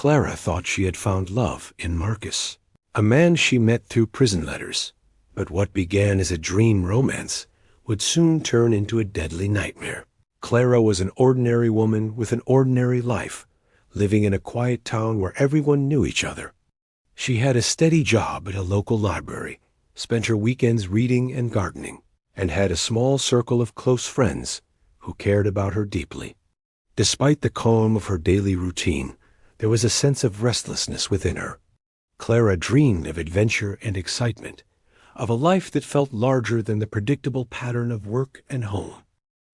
Clara thought she had found love in Marcus, a man she met through prison letters. But what began as a dream romance would soon turn into a deadly nightmare. Clara was an ordinary woman with an ordinary life, living in a quiet town where everyone knew each other. She had a steady job at a local library, spent her weekends reading and gardening, and had a small circle of close friends who cared about her deeply. Despite the calm of her daily routine, there was a sense of restlessness within her. Clara dreamed of adventure and excitement, of a life that felt larger than the predictable pattern of work and home.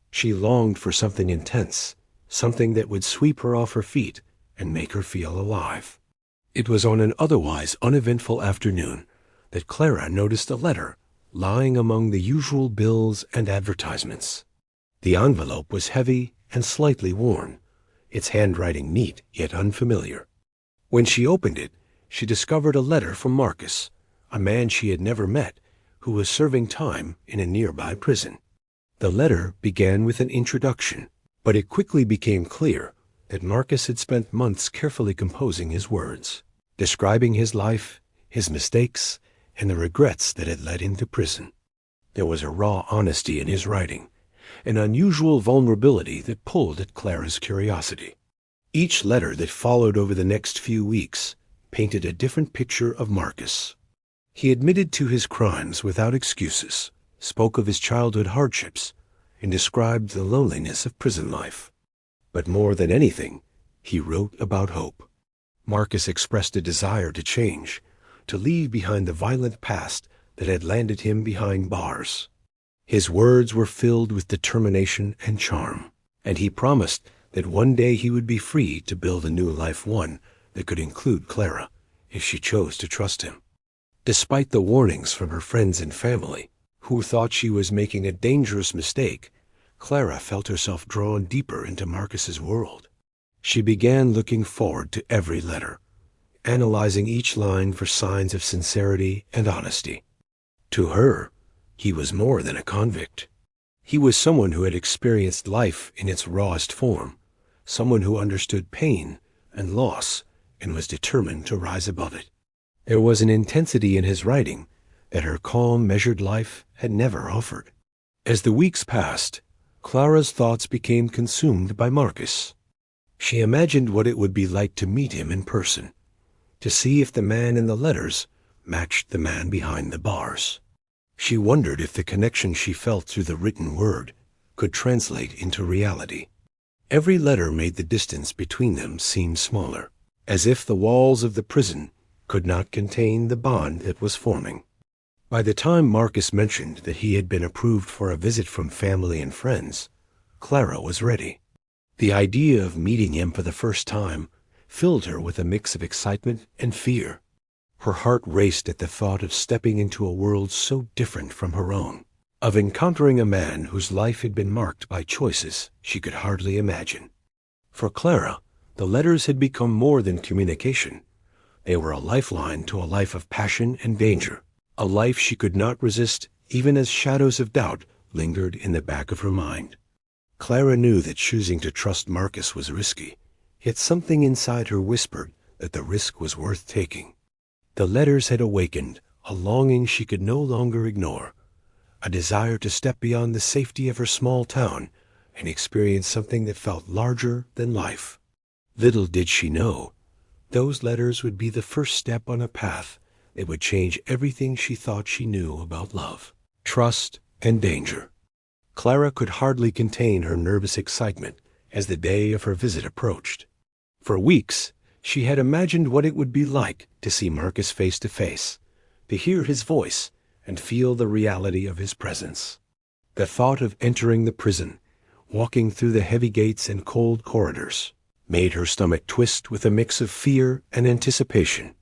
She longed for something intense, something that would sweep her off her feet and make her feel alive. It was on an otherwise uneventful afternoon that Clara noticed a letter lying among the usual bills and advertisements. The envelope was heavy and slightly worn, its handwriting neat yet unfamiliar. When she opened it, she discovered a letter from Marcus, a man she had never met, who was serving time in a nearby prison. The letter began with an introduction, but it quickly became clear that Marcus had spent months carefully composing his words, describing his life, his mistakes, and the regrets that had led him to prison. There was a raw honesty in his writing, an unusual vulnerability that pulled at Clara's curiosity. Each letter that followed over the next few weeks painted a different picture of Marcus. He admitted to his crimes without excuses, spoke of his childhood hardships, and described the loneliness of prison life. But more than anything, he wrote about hope. Marcus expressed a desire to change, to leave behind the violent past that had landed him behind bars. His words were filled with determination and charm, and he promised that one day he would be free to build a new life, one that could include Clara, if she chose to trust him. Despite the warnings from her friends and family, who thought she was making a dangerous mistake, Clara felt herself drawn deeper into Marcus's world. She began looking forward to every letter, analyzing each line for signs of sincerity and honesty. To her, he was more than a convict. He was someone who had experienced life in its rawest form, someone who understood pain and loss and was determined to rise above it. There was an intensity in his writing that her calm, measured life had never offered. As the weeks passed, Clara's thoughts became consumed by Marcus. She imagined what it would be like to meet him in person, to see if the man in the letters matched the man behind the bars. She wondered if the connection she felt through the written word could translate into reality. Every letter made the distance between them seem smaller, as if the walls of the prison could not contain the bond that was forming. By the time Marcus mentioned that he had been approved for a visit from family and friends, Clara was ready. The idea of meeting him for the first time filled her with a mix of excitement and fear. Her heart raced at the thought of stepping into a world so different from her own, of encountering a man whose life had been marked by choices she could hardly imagine. For Clara, the letters had become more than communication. They were a lifeline to a life of passion and danger, a life she could not resist even as shadows of doubt lingered in the back of her mind. Clara knew that choosing to trust Marcus was risky, yet something inside her whispered that the risk was worth taking. The letters had awakened a longing she could no longer ignore, a desire to step beyond the safety of her small town and experience something that felt larger than life. Little did she know, those letters would be the first step on a path that would change everything she thought she knew about love, trust, and danger. Clara could hardly contain her nervous excitement as the day of her visit approached. For weeks, she had imagined what it would be like to see Marcus face to face, to hear his voice and feel the reality of his presence. The thought of entering the prison, walking through the heavy gates and cold corridors, made her stomach twist with a mix of fear and anticipation.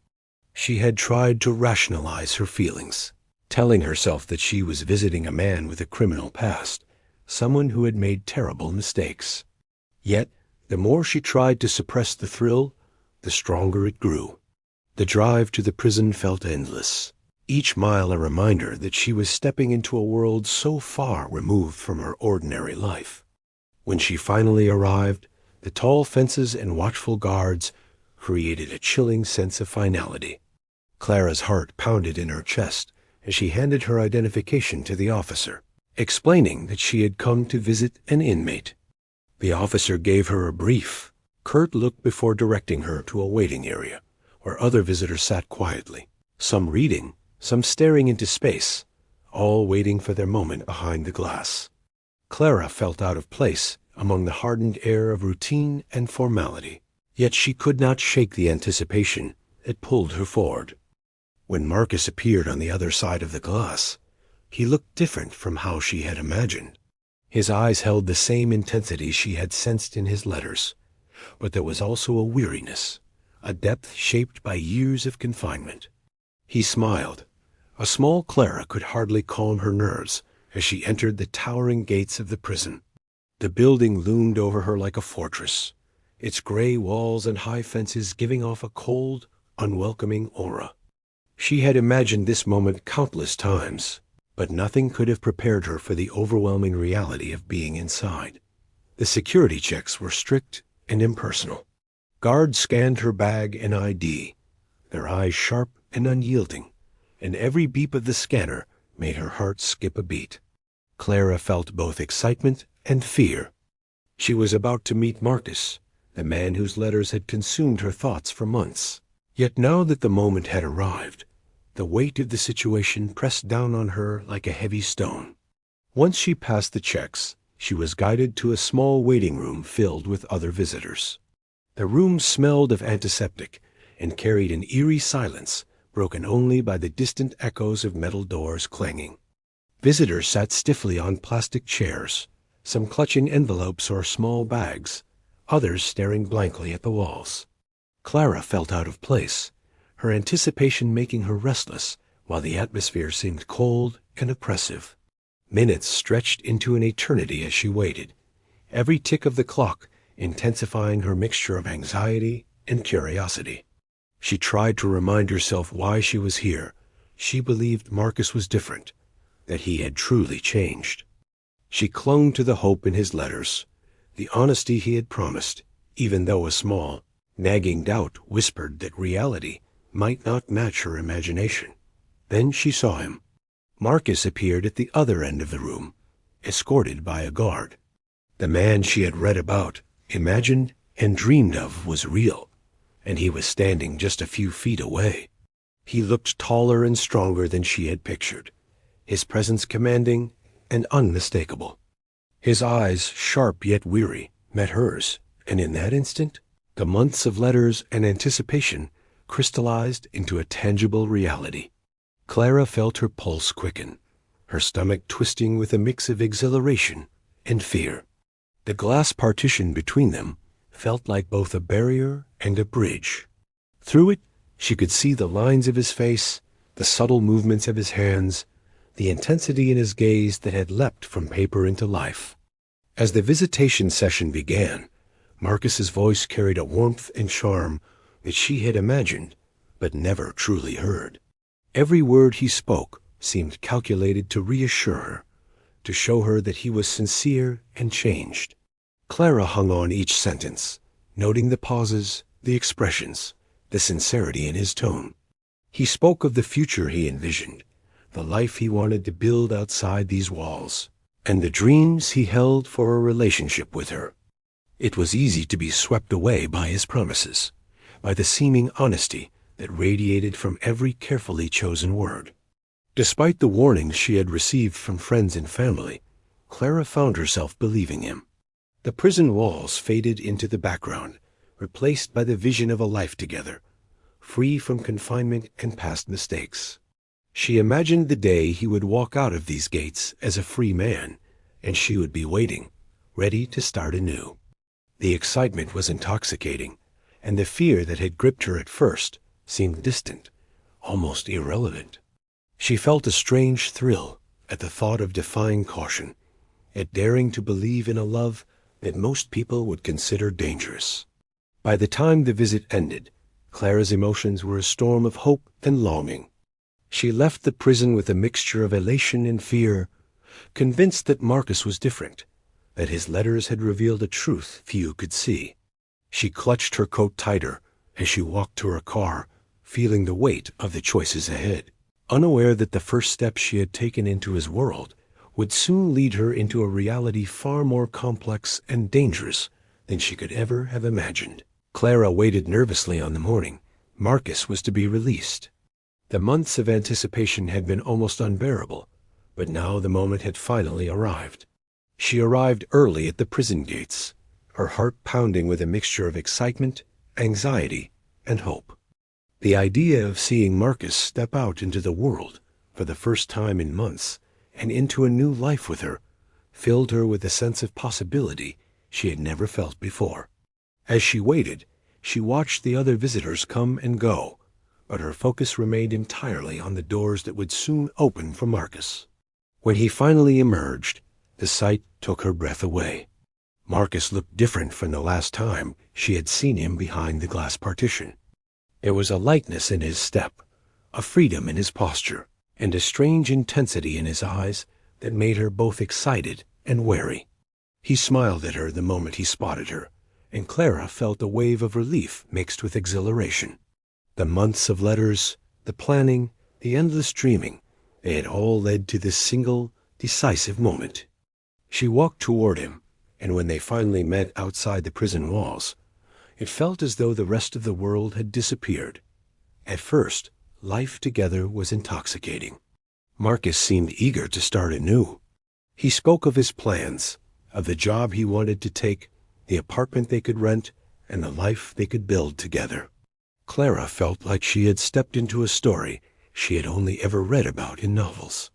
She had tried to rationalize her feelings, telling herself that she was visiting a man with a criminal past, someone who had made terrible mistakes. Yet, the more she tried to suppress the thrill, the stronger it grew. The drive to the prison felt endless, each mile a reminder that she was stepping into a world so far removed from her ordinary life. When she finally arrived, the tall fences and watchful guards created a chilling sense of finality. Clara's heart pounded in her chest as she handed her identification to the officer, explaining that she had come to visit an inmate. The officer gave her a brief, curt look before directing her to a waiting area, where other visitors sat quietly, some reading, some staring into space, all waiting for their moment behind the glass. Clara felt out of place among the hardened air of routine and formality, yet she could not shake the anticipation that pulled her forward. When Marcus appeared on the other side of the glass, he looked different from how she had imagined. His eyes held the same intensity she had sensed in his letters, but there was also a weariness, a depth shaped by years of confinement. He smiled. A small Clara could hardly calm her nerves as she entered the towering gates of the prison. The building loomed over her like a fortress, its gray walls and high fences giving off a cold, unwelcoming aura. She had imagined this moment countless times, but nothing could have prepared her for the overwhelming reality of being inside. The security checks were strict and impersonal. Guards scanned her bag and ID, their eyes sharp and unyielding, and every beep of the scanner made her heart skip a beat. Clara felt both excitement and fear. She was about to meet Marcus, the man whose letters had consumed her thoughts for months. Yet now that the moment had arrived, the weight of the situation pressed down on her like a heavy stone. Once she passed the checks, she was guided to a small waiting room filled with other visitors. The room smelled of antiseptic and carried an eerie silence, broken only by the distant echoes of metal doors clanging. Visitors sat stiffly on plastic chairs, some clutching envelopes or small bags, others staring blankly at the walls. Clara felt out of place, her anticipation making her restless, while the atmosphere seemed cold and oppressive. Minutes stretched into an eternity as she waited, every tick of the clock intensifying her mixture of anxiety and curiosity. She tried to remind herself why she was here. She believed Marcus was different, that he had truly changed. She clung to the hope in his letters, the honesty he had promised, even though a small, nagging doubt whispered that reality might not match her imagination. Then she saw him. Marcus appeared at the other end of the room, escorted by a guard. The man she had read about, imagined, and dreamed of was real, and he was standing just a few feet away. He looked taller and stronger than she had pictured, his presence commanding and unmistakable. His eyes, sharp yet weary, met hers, and in that instant, the months of letters and anticipation crystallized into a tangible reality. Clara felt her pulse quicken, her stomach twisting with a mix of exhilaration and fear. The glass partition between them felt like both a barrier and a bridge. Through it, she could see the lines of his face, the subtle movements of his hands, the intensity in his gaze that had leapt from paper into life. As the visitation session began, Marcus's voice carried a warmth and charm that she had imagined but never truly heard. Every word he spoke seemed calculated to reassure her, to show her that he was sincere and changed. Clara hung on each sentence, noting the pauses, the expressions, the sincerity in his tone. He spoke of the future he envisioned, the life he wanted to build outside these walls, and the dreams he held for a relationship with her. It was easy to be swept away by his promises, by the seeming honesty that radiated from every carefully chosen word. Despite the warnings she had received from friends and family, Clara found herself believing him. The prison walls faded into the background, replaced by the vision of a life together, free from confinement and past mistakes. She imagined the day he would walk out of these gates as a free man, and she would be waiting, ready to start anew. The excitement was intoxicating, and the fear that had gripped her at first seemed distant, almost irrelevant. She felt a strange thrill at the thought of defying caution, at daring to believe in a love that most people would consider dangerous. By the time the visit ended, Clara's emotions were a storm of hope and longing. She left the prison with a mixture of elation and fear, convinced that Marcus was different, that his letters had revealed a truth few could see. She clutched her coat tighter, as she walked to her car, feeling the weight of the choices ahead, unaware that the first step she had taken into his world would soon lead her into a reality far more complex and dangerous than she could ever have imagined. Clara waited nervously on the morning Marcus was to be released. The months of anticipation had been almost unbearable, but now the moment had finally arrived. She arrived early at the prison gates, her heart pounding with a mixture of excitement, anxiety, and hope. The idea of seeing Marcus step out into the world for the first time in months and into a new life with her filled her with a sense of possibility she had never felt before. As she waited, she watched the other visitors come and go, but her focus remained entirely on the doors that would soon open for Marcus. When he finally emerged, the sight took her breath away. Marcus looked different from the last time she had seen him behind the glass partition. There was a lightness in his step, a freedom in his posture, and a strange intensity in his eyes that made her both excited and wary. He smiled at her the moment he spotted her, and Clara felt a wave of relief mixed with exhilaration. The months of letters, the planning, the endless dreaming, they had all led to this single, decisive moment. She walked toward him, and when they finally met outside the prison walls, it felt as though the rest of the world had disappeared. At first, life together was intoxicating. Marcus seemed eager to start anew. He spoke of his plans, of the job he wanted to take, the apartment they could rent, and the life they could build together. Clara felt like she had stepped into a story she had only ever read about in novels.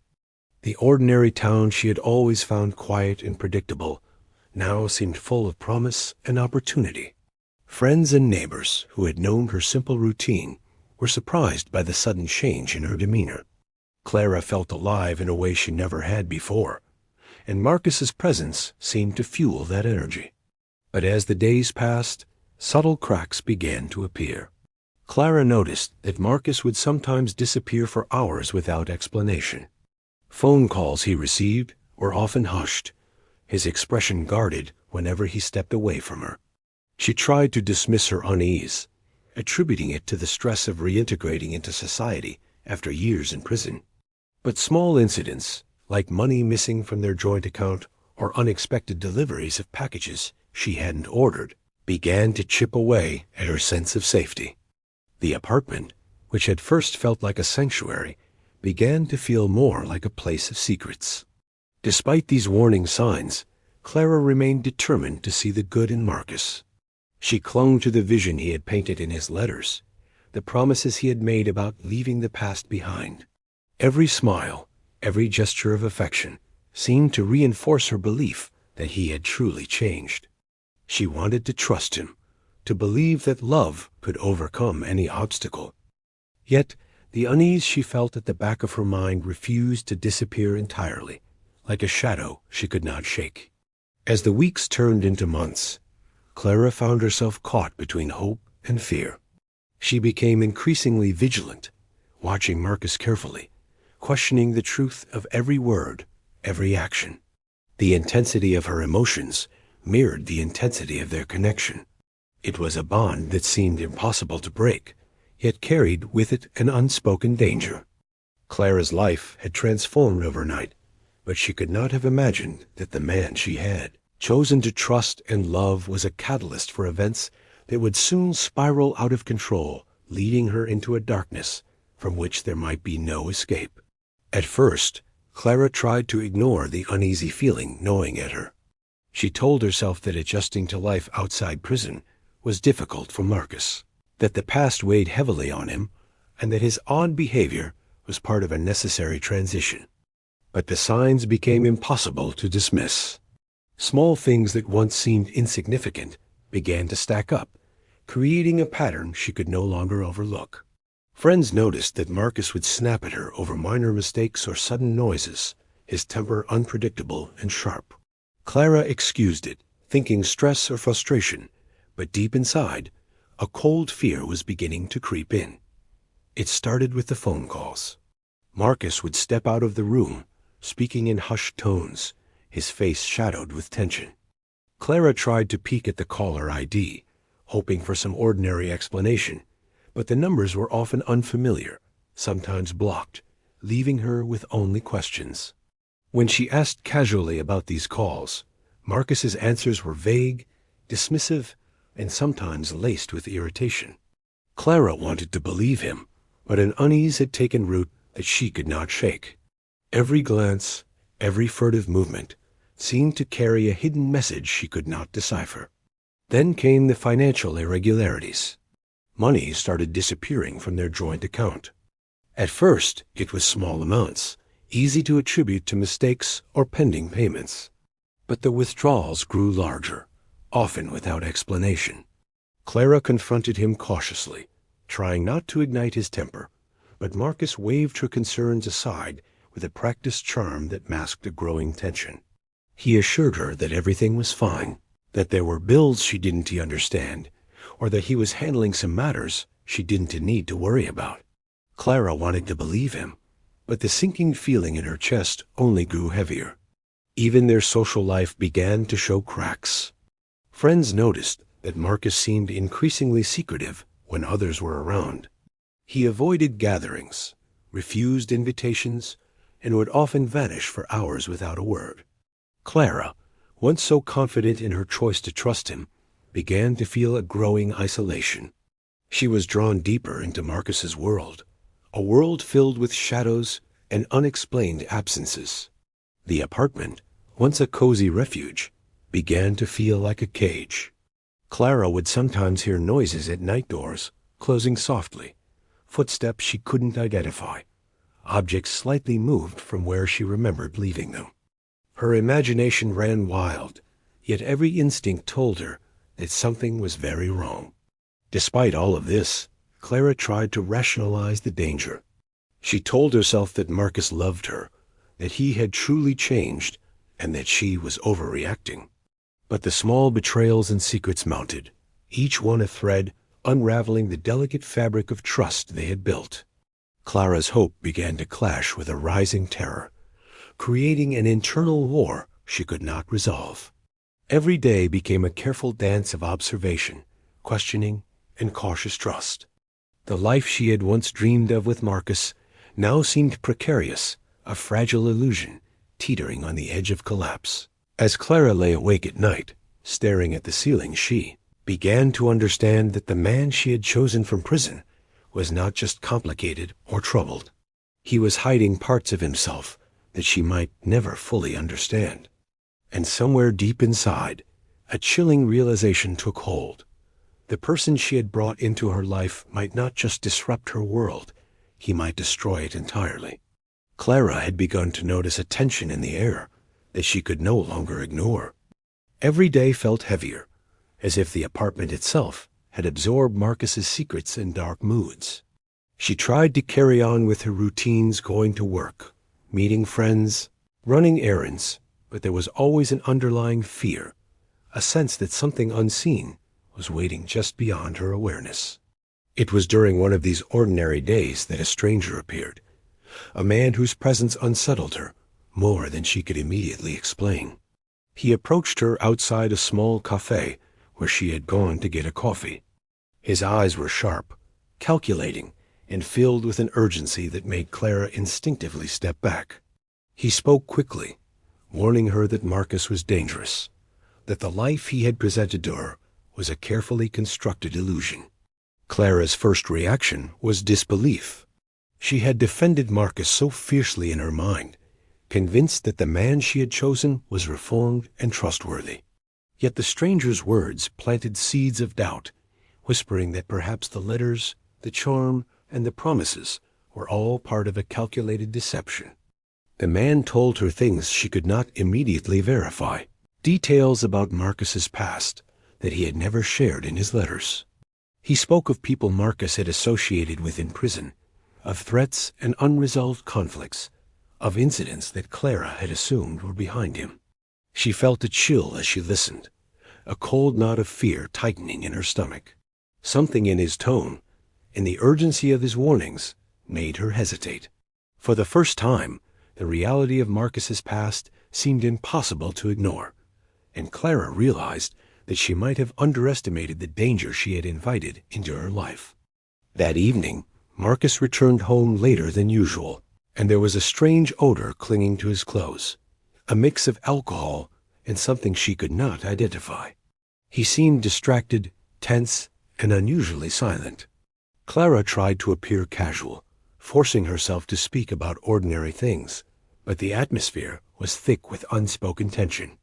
The ordinary town she had always found quiet and predictable now seemed full of promise and opportunity. Friends and neighbors who had known her simple routine were surprised by the sudden change in her demeanor. Clara felt alive in a way she never had before, and Marcus's presence seemed to fuel that energy. But as the days passed, subtle cracks began to appear. Clara noticed that Marcus would sometimes disappear for hours without explanation. Phone calls he received were often hushed, his expression guarded whenever he stepped away from her. She tried to dismiss her unease, attributing it to the stress of reintegrating into society after years in prison. But small incidents, like money missing from their joint account or unexpected deliveries of packages she hadn't ordered, began to chip away at her sense of safety. The apartment, which had first felt like a sanctuary, began to feel more like a place of secrets. Despite these warning signs, Clara remained determined to see the good in Marcus. She clung to the vision he had painted in his letters, the promises he had made about leaving the past behind. Every smile, every gesture of affection, seemed to reinforce her belief that he had truly changed. She wanted to trust him, to believe that love could overcome any obstacle. Yet the unease she felt at the back of her mind refused to disappear entirely, like a shadow she could not shake. As the weeks turned into months, Clara found herself caught between hope and fear. She became increasingly vigilant, watching Marcus carefully, questioning the truth of every word, every action. The intensity of her emotions mirrored the intensity of their connection. It was a bond that seemed impossible to break, yet carried with it an unspoken danger. Clara's life had transformed overnight, but she could not have imagined that the man she had chosen to trust and love was a catalyst for events that would soon spiral out of control, leading her into a darkness from which there might be no escape. At first, Clara tried to ignore the uneasy feeling gnawing at her. She told herself that adjusting to life outside prison was difficult for Marcus, that the past weighed heavily on him, and that his odd behavior was part of a necessary transition. But the signs became impossible to dismiss. Small things that once seemed insignificant began to stack up, creating a pattern she could no longer overlook. Friends noticed that Marcus would snap at her over minor mistakes or sudden noises, his temper unpredictable and sharp. Clara excused it, thinking stress or frustration, but deep inside, a cold fear was beginning to creep in. It started with the phone calls. Marcus would step out of the room, speaking in hushed tones, his face shadowed with tension. Clara tried to peek at the caller ID, hoping for some ordinary explanation, but the numbers were often unfamiliar, sometimes blocked, leaving her with only questions. When she asked casually about these calls, Marcus's answers were vague, dismissive, and sometimes laced with irritation. Clara wanted to believe him, but an unease had taken root that she could not shake. Every glance, every furtive movement, seemed to carry a hidden message she could not decipher. Then came the financial irregularities. Money started disappearing from their joint account. At first, it was small amounts, easy to attribute to mistakes or pending payments. But the withdrawals grew larger, often without explanation. Clara confronted him cautiously, trying not to ignite his temper, but Marcus waved her concerns aside with a practiced charm that masked a growing tension. He assured her that everything was fine, that there were bills she didn't understand, or that he was handling some matters she didn't need to worry about. Clara wanted to believe him, but the sinking feeling in her chest only grew heavier. Even their social life began to show cracks. Friends noticed that Marcus seemed increasingly secretive when others were around. He avoided gatherings, refused invitations, and would often vanish for hours without a word. Clara, once so confident in her choice to trust him, began to feel a growing isolation. She was drawn deeper into Marcus's world, a world filled with shadows and unexplained absences. The apartment, once a cozy refuge, began to feel like a cage. Clara would sometimes hear noises at night doors, closing softly, footsteps she couldn't identify, objects slightly moved from where she remembered leaving them. Her imagination ran wild, yet every instinct told her that something was very wrong. Despite all of this, Clara tried to rationalize the danger. She told herself that Marcus loved her, that he had truly changed, and that she was overreacting. But the small betrayals and secrets mounted, each one a thread unraveling the delicate fabric of trust they had built. Clara's hope began to clash with a rising terror, creating an internal war she could not resolve. Every day became a careful dance of observation, questioning, and cautious trust. The life she had once dreamed of with Marcus now seemed precarious, a fragile illusion, teetering on the edge of collapse. As Clara lay awake at night, staring at the ceiling, she began to understand that the man she had chosen from prison was not just complicated or troubled. He was hiding parts of himself that she might never fully understand. And somewhere deep inside, a chilling realization took hold. The person she had brought into her life might not just disrupt her world, he might destroy it entirely. Clara had begun to notice a tension in the air that she could no longer ignore. Every day felt heavier, as if the apartment itself had absorbed Marcus's secrets and dark moods. She tried to carry on with her routines, going to work, meeting friends, running errands, but there was always an underlying fear, a sense that something unseen was waiting just beyond her awareness. It was during one of these ordinary days that a stranger appeared, a man whose presence unsettled her more than she could immediately explain. He approached her outside a small cafe where she had gone to get a coffee. His eyes were sharp, calculating, and filled with an urgency that made Clara instinctively step back. He spoke quickly, warning her that Marcus was dangerous, that the life he had presented to her was a carefully constructed illusion. Clara's first reaction was disbelief. She had defended Marcus so fiercely in her mind, convinced that the man she had chosen was reformed and trustworthy. Yet the stranger's words planted seeds of doubt, whispering that perhaps the letters, the charm, and the promises were all part of a calculated deception. The man told her things she could not immediately verify, details about Marcus's past that he had never shared in his letters. He spoke of people Marcus had associated with in prison, of threats and unresolved conflicts, of incidents that Clara had assumed were behind him. She felt a chill as she listened, a cold knot of fear tightening in her stomach. Something in his tone, in the urgency of his warnings, made her hesitate. For the first time, the reality of Marcus's past seemed impossible to ignore, and Clara realized that she might have underestimated the danger she had invited into her life. That evening, Marcus returned home later than usual, and there was a strange odor clinging to his clothes, a mix of alcohol and something she could not identify. He seemed distracted, tense, and unusually silent. Clara tried to appear casual, forcing herself to speak about ordinary things, but the atmosphere was thick with unspoken tension.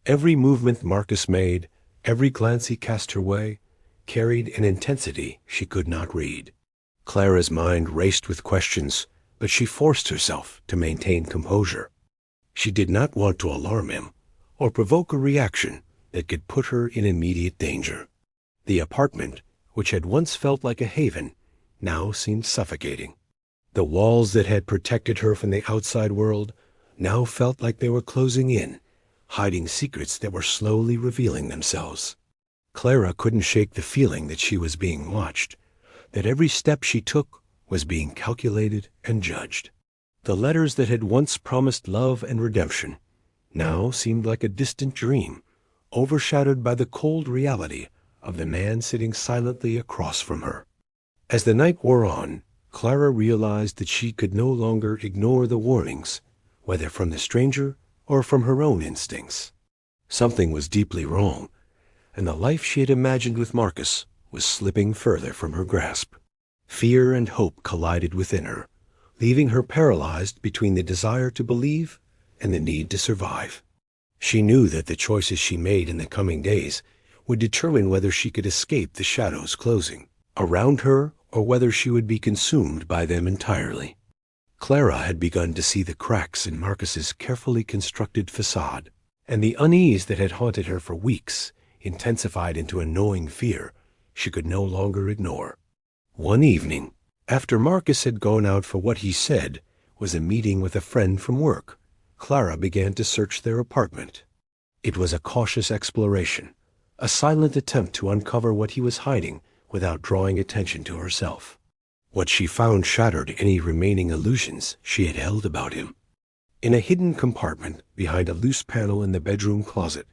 Every movement Marcus made, every glance he cast her way, carried an intensity she could not read. Clara's mind raced with questions, but she forced herself to maintain composure. She did not want to alarm him or provoke a reaction that could put her in immediate danger. The apartment, which had once felt like a haven, now seemed suffocating. The walls that had protected her from the outside world now felt like they were closing in, hiding secrets that were slowly revealing themselves. Clara couldn't shake the feeling that she was being watched, that every step she took was being calculated and judged. The letters that had once promised love and redemption now seemed like a distant dream, overshadowed by the cold reality of the man sitting silently across from her. As the night wore on, Clara realized that she could no longer ignore the warnings, whether from the stranger or from her own instincts. Something was deeply wrong, and the life she had imagined with Marcus was slipping further from her grasp. Fear and hope collided within her, leaving her paralyzed between the desire to believe and the need to survive. She knew that the choices she made in the coming days would determine whether she could escape the shadows closing around her or whether she would be consumed by them entirely. Clara had begun to see the cracks in Marcus's carefully constructed facade, and the unease that had haunted her for weeks intensified into a gnawing fear she could no longer ignore. One evening, after Marcus had gone out for what he said was a meeting with a friend from work, Clara began to search their apartment. It was a cautious exploration, a silent attempt to uncover what he was hiding without drawing attention to herself. What she found shattered any remaining illusions she had held about him. In a hidden compartment behind a loose panel in the bedroom closet,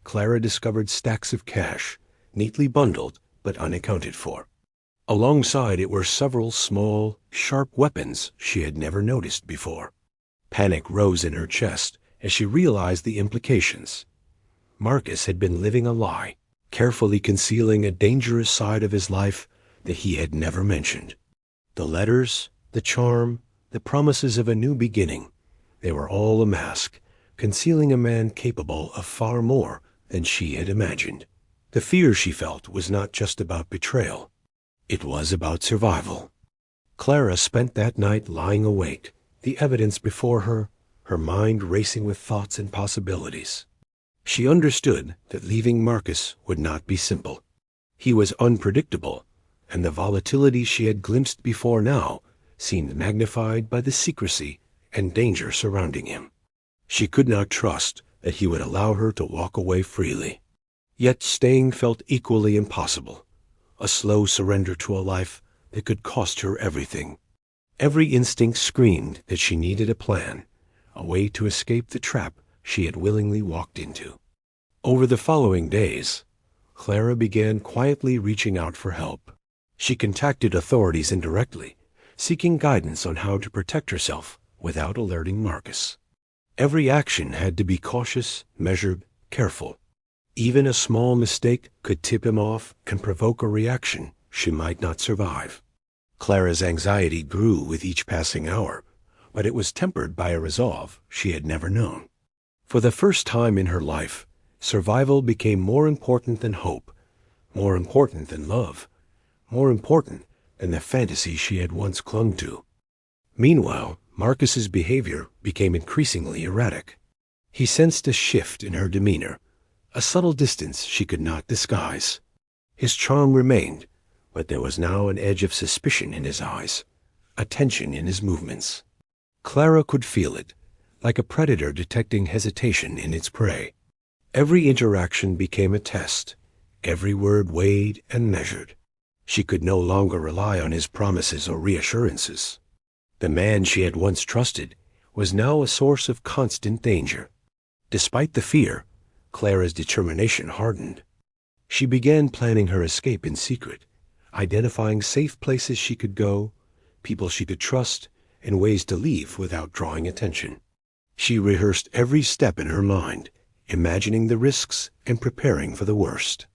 Clara discovered stacks of cash, neatly bundled but unaccounted for. Alongside it were several small, sharp weapons she had never noticed before. Panic rose in her chest as she realized the implications. Marcus had been living a lie, carefully concealing a dangerous side of his life that he had never mentioned. The letters, the charm, the promises of a new beginning, they were all a mask, concealing a man capable of far more than she had imagined. The fear she felt was not just about betrayal. It was about survival. Clara spent that night lying awake, the evidence before her, her mind racing with thoughts and possibilities. She understood that leaving Marcus would not be simple. He was unpredictable, and the volatility she had glimpsed before now seemed magnified by the secrecy and danger surrounding him. She could not trust that he would allow her to walk away freely. Yet staying felt equally impossible, a slow surrender to a life that could cost her everything. Every instinct screamed that she needed a plan, a way to escape the trap she had willingly walked into. Over the following days, Clara began quietly reaching out for help. She contacted authorities indirectly, seeking guidance on how to protect herself without alerting Marcus. Every action had to be cautious, measured, careful. Even a small mistake could tip him off and provoke a reaction she might not survive. Clara's anxiety grew with each passing hour, but it was tempered by a resolve she had never known. For the first time in her life, survival became more important than hope, more important than love, more important than the fantasy she had once clung to. Meanwhile, Marcus's behavior became increasingly erratic. He sensed a shift in her demeanor, a subtle distance she could not disguise. His charm remained, but there was now an edge of suspicion in his eyes, a tension in his movements. Clara could feel it, like a predator detecting hesitation in its prey. Every interaction became a test, every word weighed and measured. She could no longer rely on his promises or reassurances. The man she had once trusted was now a source of constant danger. Despite the fear, Clara's determination hardened. She began planning her escape in secret, identifying safe places she could go, people she could trust, and ways to leave without drawing attention. She rehearsed every step in her mind, imagining the risks and preparing for the worst.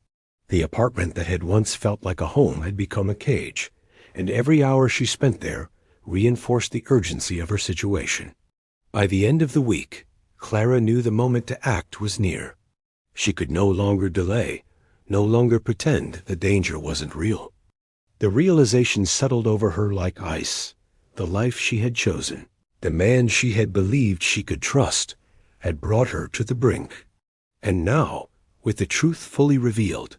The apartment that had once felt like a home had become a cage, and every hour she spent there reinforced the urgency of her situation. By the end of the week, Clara knew the moment to act was near. She could no longer delay, no longer pretend the danger wasn't real. The realization settled over her like ice. The life she had chosen, the man she had believed she could trust, had brought her to the brink. And now, with the truth fully revealed,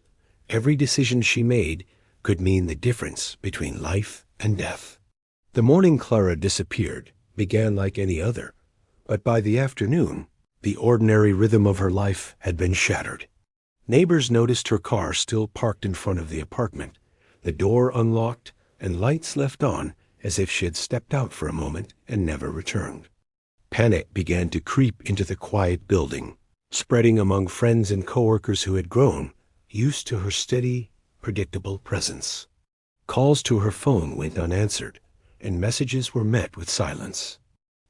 every decision she made could mean the difference between life and death. The morning Clara disappeared began like any other, but by the afternoon, the ordinary rhythm of her life had been shattered. Neighbors noticed her car still parked in front of the apartment, the door unlocked and lights left on as if she had stepped out for a moment and never returned. Panic began to creep into the quiet building, spreading among friends and coworkers who had grown used to her steady, predictable presence. Calls to her phone went unanswered, and messages were met with silence.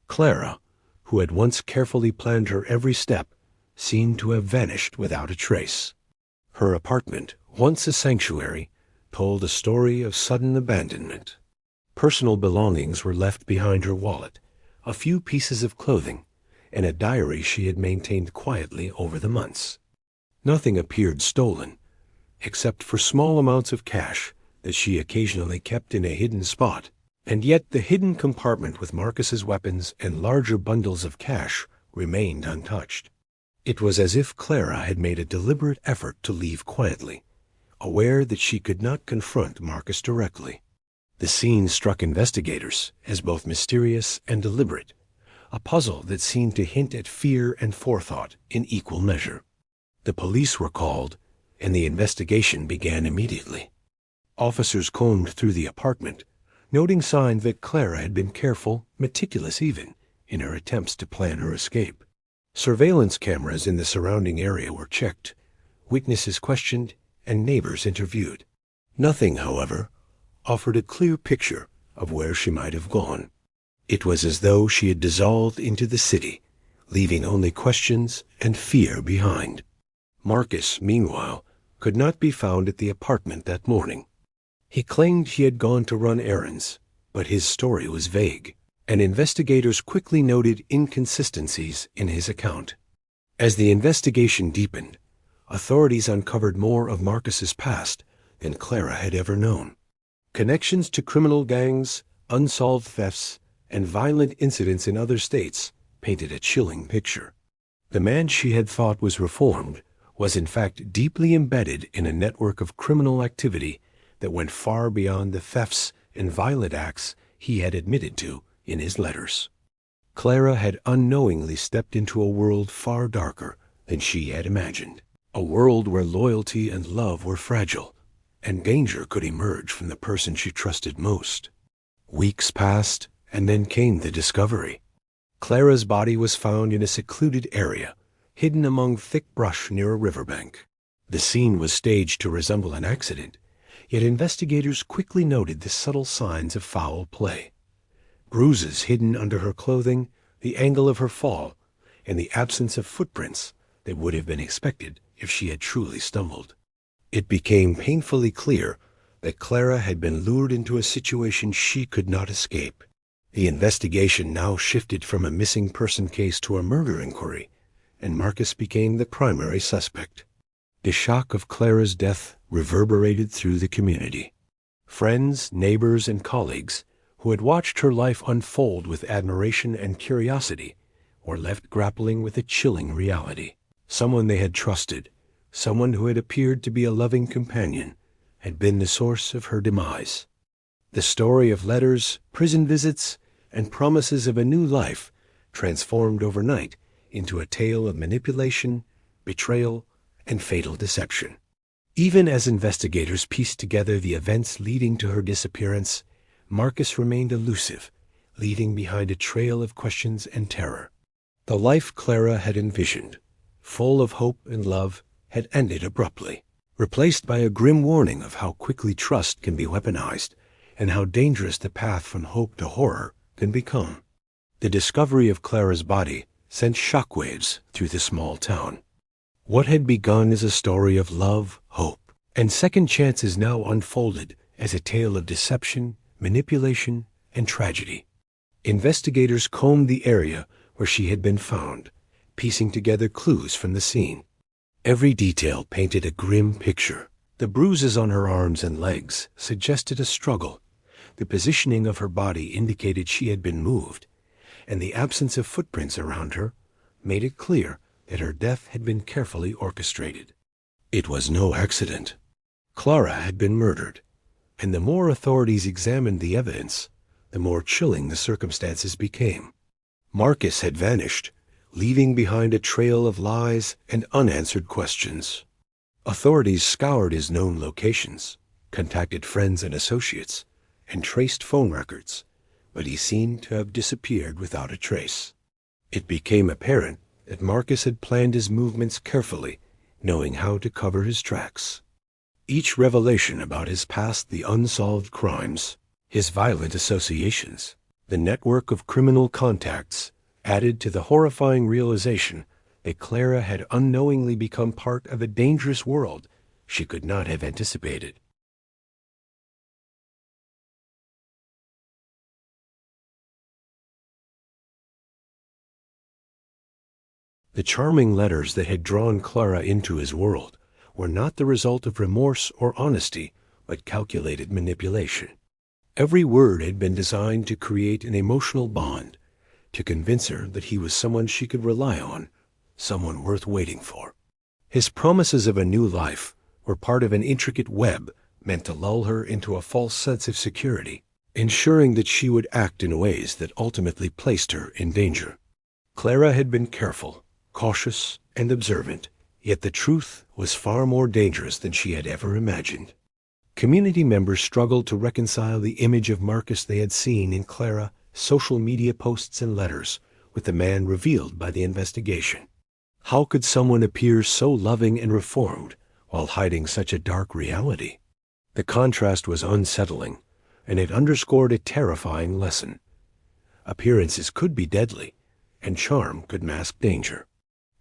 Clara, who had once carefully planned her every step, seemed to have vanished without a trace. Her apartment, once a sanctuary, told a story of sudden abandonment. Personal belongings were left behind her wallet, a few pieces of clothing, and a diary she had maintained quietly over the months. Nothing appeared stolen, except for small amounts of cash that she occasionally kept in a hidden spot. And yet the hidden compartment with Marcus's weapons and larger bundles of cash remained untouched. It was as if Clara had made a deliberate effort to leave quietly, aware that she could not confront Marcus directly. The scene struck investigators as both mysterious and deliberate, a puzzle that seemed to hint at fear and forethought in equal measure. The police were called, and the investigation began immediately. Officers combed through the apartment, noting signs that Clara had been careful, meticulous even, in her attempts to plan her escape. Surveillance cameras in the surrounding area were checked, witnesses questioned, and neighbors interviewed. Nothing, however, offered a clear picture of where she might have gone. It was as though she had dissolved into the city, leaving only questions and fear behind. Marcus, meanwhile, could not be found at the apartment that morning. He claimed he had gone to run errands, but his story was vague, and investigators quickly noted inconsistencies in his account. As the investigation deepened, authorities uncovered more of Marcus's past than Clara had ever known. Connections to criminal gangs, unsolved thefts, and violent incidents in other states painted a chilling picture. The man she had thought was reformed was in fact deeply embedded in a network of criminal activity that went far beyond the thefts and violent acts he had admitted to in his letters. Clara had unknowingly stepped into a world far darker than she had imagined, a world where loyalty and love were fragile, and danger could emerge from the person she trusted most. Weeks passed, and then came the discovery. Clara's body was found in a secluded area, hidden among thick brush near a riverbank. The scene was staged to resemble an accident, yet investigators quickly noted the subtle signs of foul play. Bruises hidden under her clothing, the angle of her fall, and the absence of footprints that would have been expected if she had truly stumbled. It became painfully clear that Clara had been lured into a situation she could not escape. The investigation now shifted from a missing person case to a murder inquiry, and Marcus became the primary suspect. The shock of Clara's death reverberated through the community. Friends, neighbors, and colleagues who had watched her life unfold with admiration and curiosity were left grappling with a chilling reality. Someone they had trusted, someone who had appeared to be a loving companion, had been the source of her demise. The story of letters, prison visits, and promises of a new life transformed overnight into a tale of manipulation, betrayal, and fatal deception. Even as investigators pieced together the events leading to her disappearance, Marcus remained elusive, leaving behind a trail of questions and terror. The life Clara had envisioned, full of hope and love, had ended abruptly. replaced by a grim warning of how quickly trust can be weaponized and how dangerous the path from hope to horror can become. The discovery of Clara's body sent shockwaves through the small town. What had begun as a story of love, hope, and second chances now unfolded as a tale of deception, manipulation, and tragedy. Investigators combed the area where she had been found, piecing together clues from the scene. Every detail painted a grim picture. The bruises on her arms and legs suggested a struggle. The positioning of her body indicated she had been moved, and the absence of footprints around her made it clear that her death had been carefully orchestrated. It was no accident. Clara had been murdered, and the more authorities examined the evidence, the more chilling the circumstances became. Marcus had vanished, leaving behind a trail of lies and unanswered questions. Authorities scoured his known locations, contacted friends and associates, and traced phone records, but he seemed to have disappeared without a trace. It became apparent that Marcus had planned his movements carefully, knowing how to cover his tracks. Each revelation about his past, the unsolved crimes, his violent associations, the network of criminal contacts, added to the horrifying realization that Clara had unknowingly become part of a dangerous world she could not have anticipated. The charming letters that had drawn Clara into his world were not the result of remorse or honesty, but calculated manipulation. Every word had been designed to create an emotional bond, to convince her that he was someone she could rely on, someone worth waiting for. His promises of a new life were part of an intricate web meant to lull her into a false sense of security, ensuring that she would act in ways that ultimately placed her in danger. Clara had been careful, cautious, and observant, yet the truth was far more dangerous than she had ever imagined. Community members struggled to reconcile the image of Marcus they had seen in Clara, social media posts and letters, with the man revealed by the investigation. How could someone appear so loving and reformed while hiding such a dark reality? The contrast was unsettling, and it underscored a terrifying lesson. Appearances could be deadly, and charm could mask danger.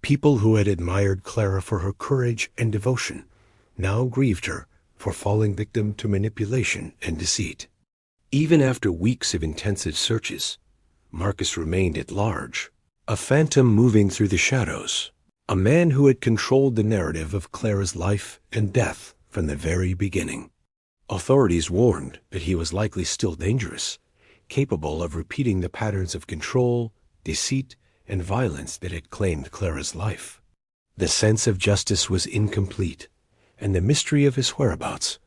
People who had admired Clara for her courage and devotion now grieved her for falling victim to manipulation and deceit. Even after weeks of intensive searches, Marcus remained at large, a phantom moving through the shadows, a man who had controlled the narrative of Clara's life and death from the very beginning. Authorities warned that he was likely still dangerous, capable of repeating the patterns of control, deceit, and violence that had claimed Clara's life. The sense of justice was incomplete, and the mystery of his whereabouts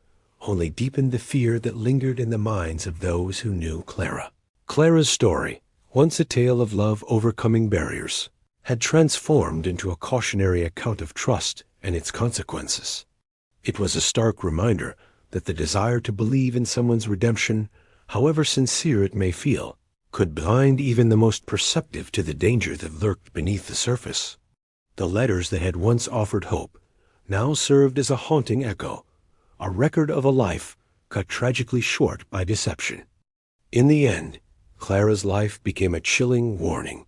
only deepened the fear that lingered in the minds of those who knew Clara. Clara's story, once a tale of love overcoming barriers, had transformed into a cautionary account of trust and its consequences. It was a stark reminder that the desire to believe in someone's redemption, however sincere it may feel, could blind even the most perceptive to the danger that lurked beneath the surface. The letters that had once offered hope now served as a haunting echo, a record of a life cut tragically short by deception. In the end, Clara's life became a chilling warning.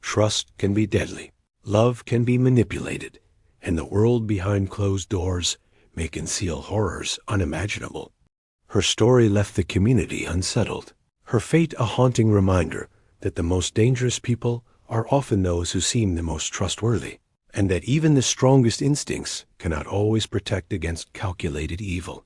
Trust can be deadly, love can be manipulated, and the world behind closed doors may conceal horrors unimaginable. Her story left the community unsettled, her fate a haunting reminder that the most dangerous people are often those who seem the most trustworthy, and that even the strongest instincts cannot always protect against calculated evil.